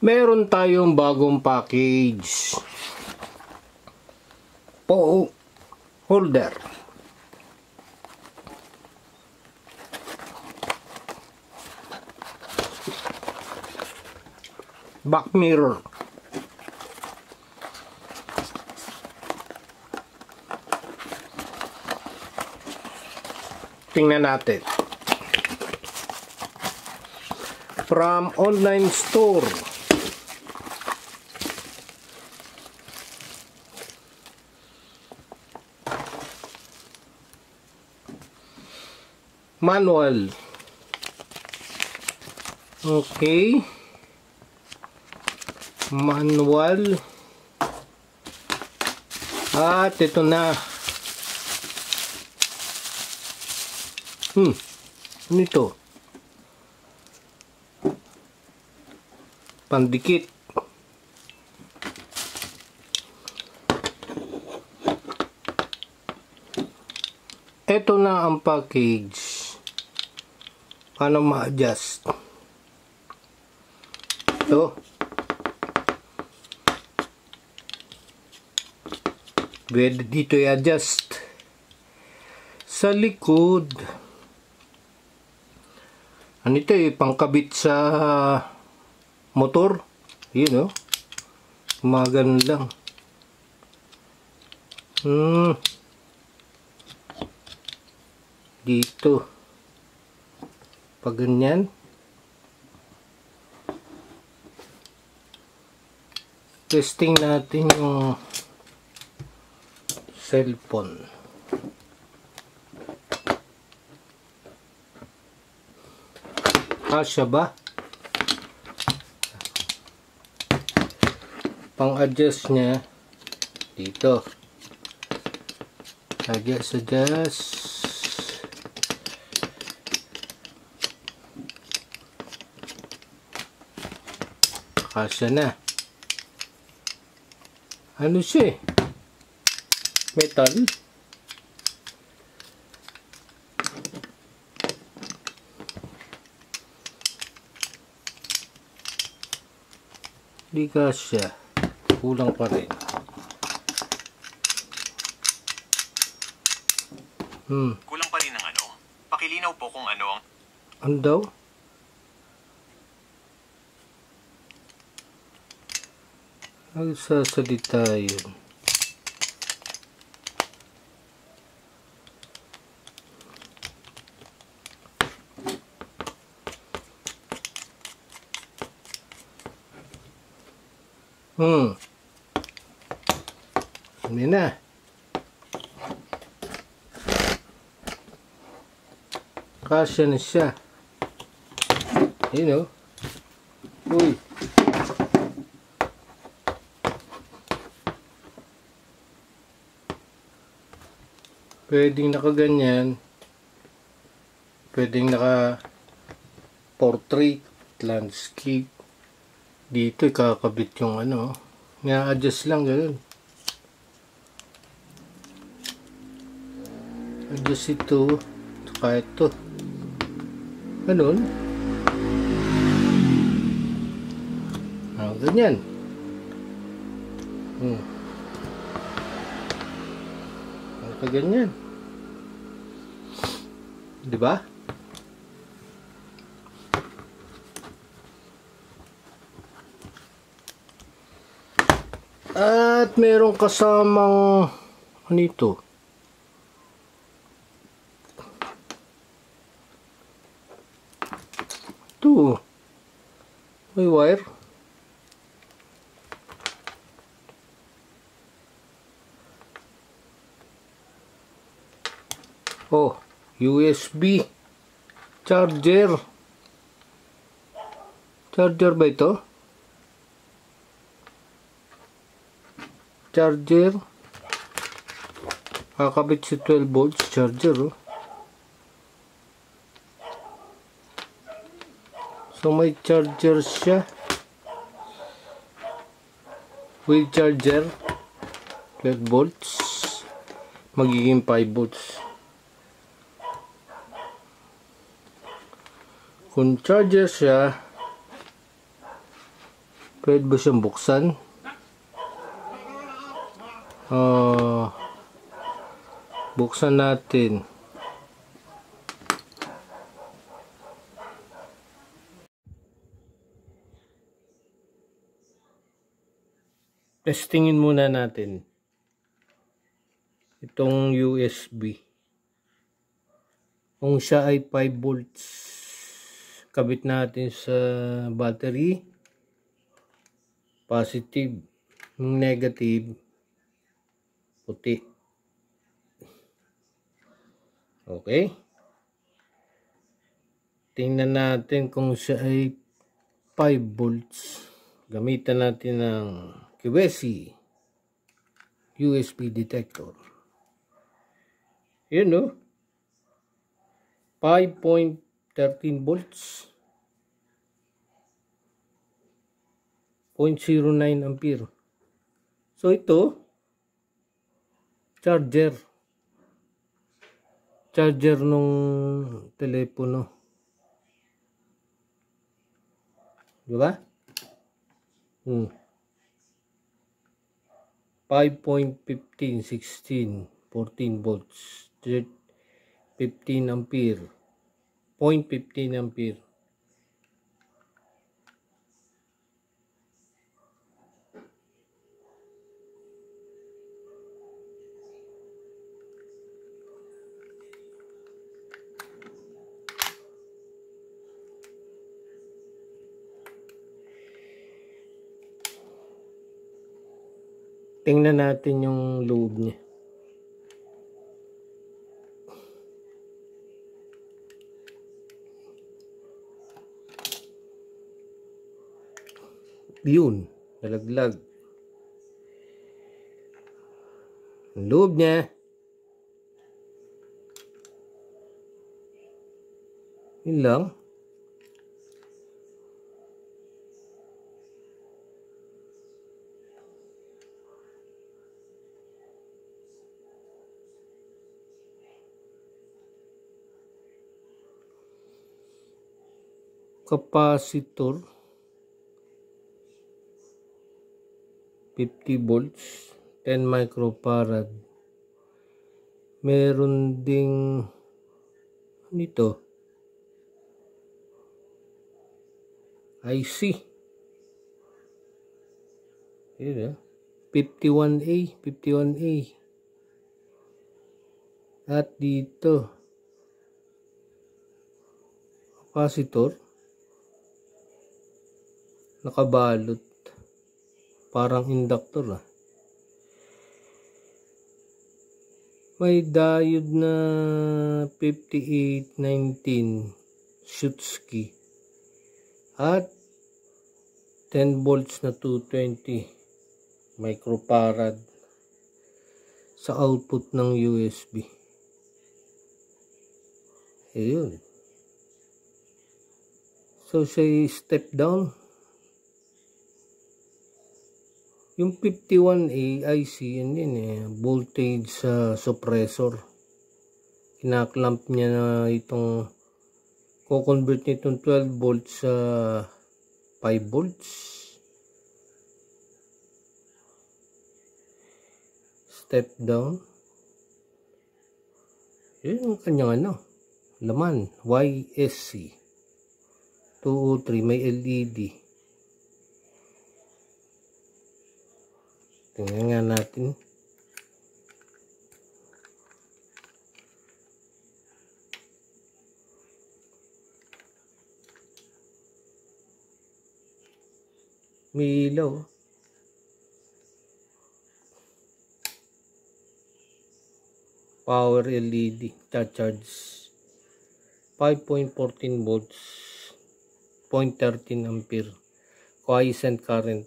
Meron tayong bagong package. Po holder. Back mirror. Tingnan natin. From online store. Manual. Okay. Manual. At ito na. Ano ito? Pandikit. Ito na ang package. Paano ma-adjust? Ito. Pwede dito i-adjust. Sa likod. Ano ito eh? Pangkabit sa motor. Yun oh. Mga ganun lang. Dito. Pag ganyan. Testing natin yung cellphone. Kasya ba? Pang-adjust niya dito. Adjust. Kasya na. Ano siya eh? Metal. Di kasya. Kulang pa rin. Kulang pa rin ang ano? Pakilinaw po kung ano ang... Ano daw? Nagsasalita yun. Hindi na. Kasya na siya. Yun o. Uy. Pwedeng nakaganyan. Pwedeng naka portrait, landscape. Dito ikakabit yung ano. Nga-adjust lang ganun. Adjust ito. Saka ito. Ganun. Ganyan. Ganyan. Di ba? At merong kasamang ano ito? Ito. May wire. Oh, USB charger. Charger ba ito? Charger. Kakabit si 12 volts charger. Oh. So may charger siya. With charger 12 volts. Magiging 5 volts. Kung charger siya, Pwede ba siyang buksan? Buksan natin. Testingin muna natin itong USB. Kung siya ay 5 volts, kabit natin sa battery, positive, negative, puti. Okay. Tingnan natin kung siya ay 5 volts. Gamitan natin ng QSC USB detector. Yun, no? 5.13 volts. 0.09 ampere. So ito, charger nung telepono. Diba? 5.15, 16, 14 volts, 15 ampere, 0.15 ampere. Tingnan natin yung loob niya. Yun, nalaglag. Ang loob niya. Yun lang. Capacitor 50 volts, 10 microfarad. Meron ding nito IC. Yun, 51A. At dito capacitor nakabalot, parang inductor. May diode na 5819 Schutzki at 10 volts na 220 microfarad sa output ng USB. Ayun. So siya step down. Yung 51A IC, yun voltage suppressor. Kinaklamp niya na itong, ko-convert niya itong 12 volts sa 5 volts. Step down. Yun yung kanyang laman. YSC 203, may LED. Tingnan nga natin. May ilaw. Power LED, charge 5.14 volts, 0.13 ampere, quiescent current.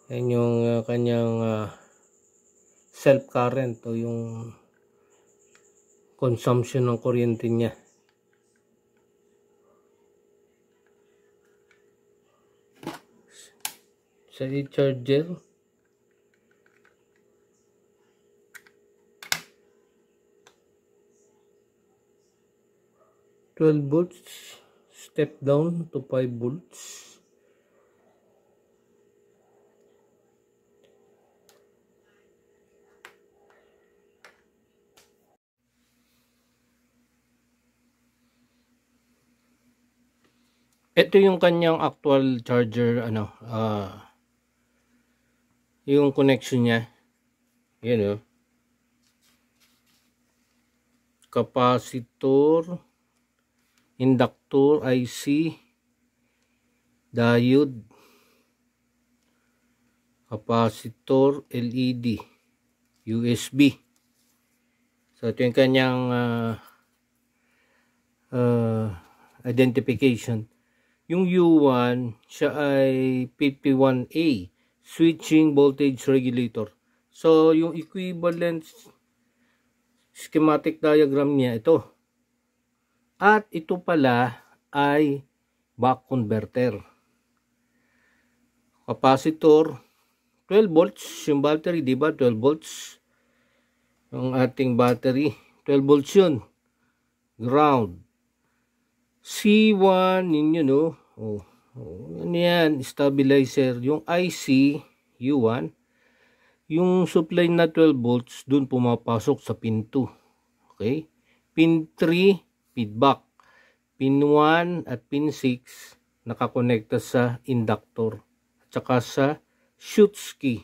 Yan yung kanyang self current o yung consumption ng kuryente niya. Sa charger, $12 volts, step down to 5 volts. Ito yung kanyang actual charger, yung connection niya. Yan capacitor, inductor, IC, diode, capacitor, LED, USB. So ito yung kanyang identification. Yung U1, siya ay 51A, switching voltage regulator. So yung equivalent schematic diagram niya ito. At ito pala ay buck converter. Capacitor, 12 volts yung battery, di ba? 12 volts yung ating battery. 12 volts yun. Ground. C1 ninyo, no? Ano yan? Stabilizer. Yung IC, U1, yung supply na 12 volts, dun pumapasok sa pin 2. Okay? Pin 3, feedback. Pin 1 at pin 6, nakakonekta sa inductor. At saka sa Schottky.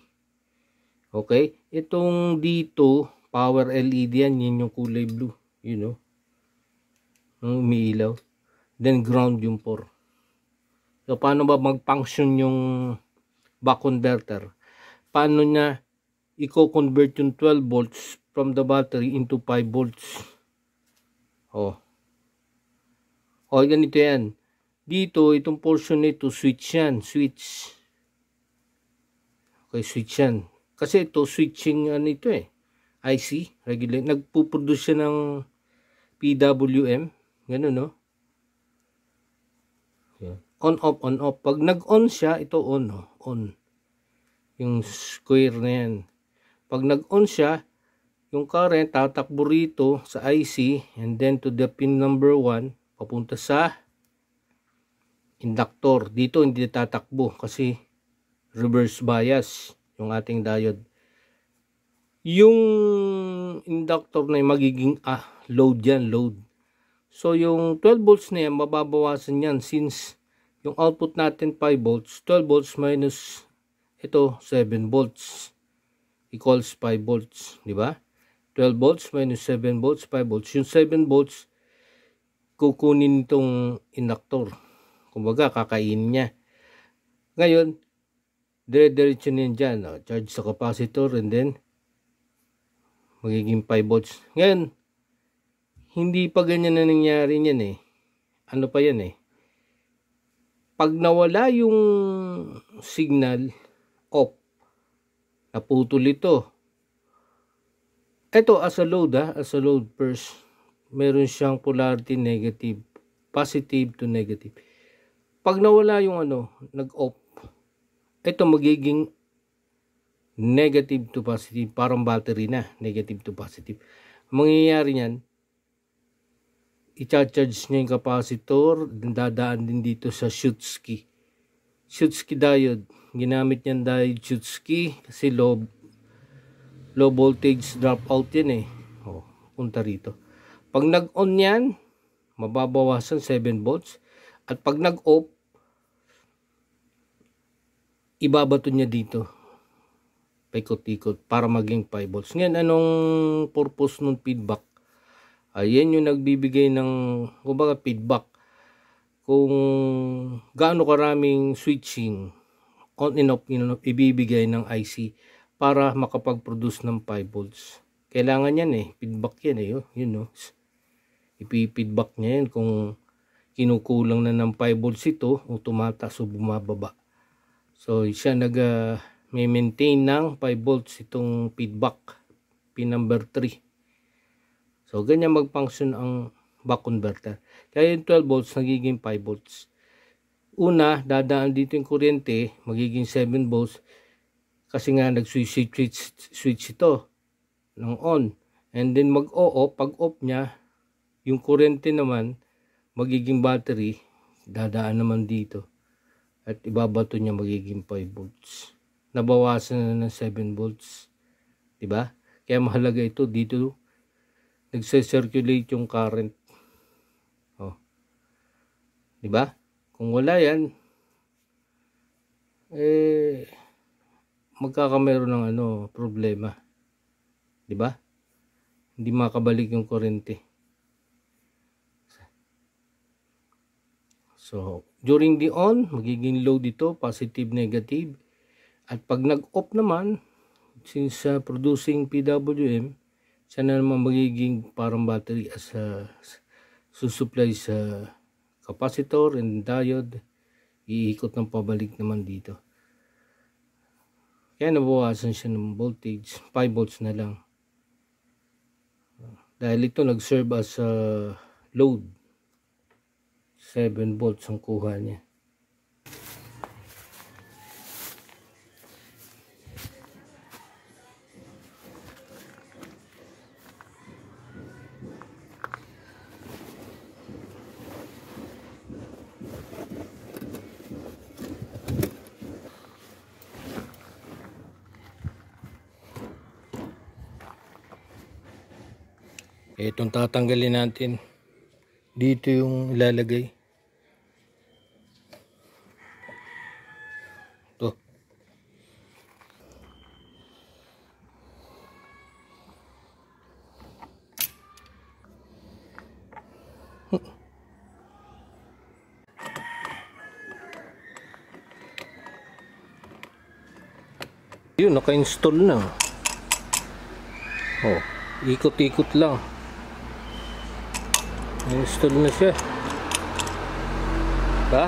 Okay? Itong dito, power LED yan, yun yung kulay blue. You know? Umiilaw. Then ground yung 4. So, paano ba mag-function yung buck converter? Paano niya i-convert yung 12 volts from the battery into 5 volts? Ganito yan. Dito, itong portion nito, switch yan. Switch. Okay, switch yan. Kasi ito, switching ito IC, regular. Nagpuproduce siya ng PWM. Ganun, no? On, off, on, off. Pag nag-on siya, ito on, no? On. Yung square na yan. Pag nag-on siya, yung current tatakbo rito sa IC and then to the pin number 1 papunta sa inductor. Dito hindi tatakbo kasi reverse bias yung ating diode. Yung inductor na yung magiging load yan, load. So yung 12 volts na yan, mababawasan yan since yung output natin 5 volts, 12 volts minus ito 7 volts equals 5 volts, di ba? 12 volts minus 7 volts, 5 volts. Yung 7 volts, kukunin itong inductor. Kumbaga, kakainin niya. Ngayon, dire-diretso niyan dyan. Charge sa capacitor and then, magiging 5 volts. Ngayon, hindi pa ganyan na nangyari niyan Ano pa yan Pag nawala yung signal, off. Naputol ito. Ito as a load as a load first, meron siyang polarity negative, positive to negative. Pag nawala yung nag-off, ito magiging negative to positive, parang battery na, negative to positive. Mangyayari niyan, i-charge niya yung capacitor, dadaan din dito sa Schottky diode. Ginamit niyan diode Schottky kasi low voltage dropout yan punta rito. Pag nag-on yan, mababawasan 7 volts. At pag nag-off, ibabato niya dito. Paikot-ikot para maging 5 volts. Ngayon, anong purpose ng feedback? Ayan yung nagbibigay ng, kumbaga, feedback. Kung gaano karaming switching, on and off, ibibigay ng IC para makapag-produce ng 5 volts. Kailangan yan feedback yan yun ipi-feedback niya yan kung kinukulang na ng 5 volts ito o tumataas o bumababa. So siya may maintain ng 5 volts itong feedback, pin number 3. So ganyan mag-function ang buck converter. Kaya yung 12 volts nagiging 5 volts. Una, dadaan dito yung kuryente, magiging 7 volts. Kasi nga nag-switch ito ng on. And then mag-o-off, pag off niya, yung kuryente naman, magiging battery, dadaan naman dito. At ibabato niya magiging 5 volts. Nabawasan na ng 7 volts. Diba? Kaya mahalaga ito, dito nagse-circulate yung current. Diba? Kung wala yan, magkakameron ng problema. 'Di ba? Hindi makabalik yung kuryente. So, during the on, magiging load ito, positive, negative. At pag nag-off naman, since producing PWM, siya na naman magiging parang battery as susupply sa capacitor and diode. Iikot ng pabalik naman dito. Kaya nabawasan siya ng voltage, 5 volts na lang. Dahil ito nag-serve as load. 7 volts ang kuha niya. Itong tatanggalin natin. Dito yung ilalagay. Ito. Yun, naka-install na. Oh, ikot-ikot lang. Install na siya. Ha?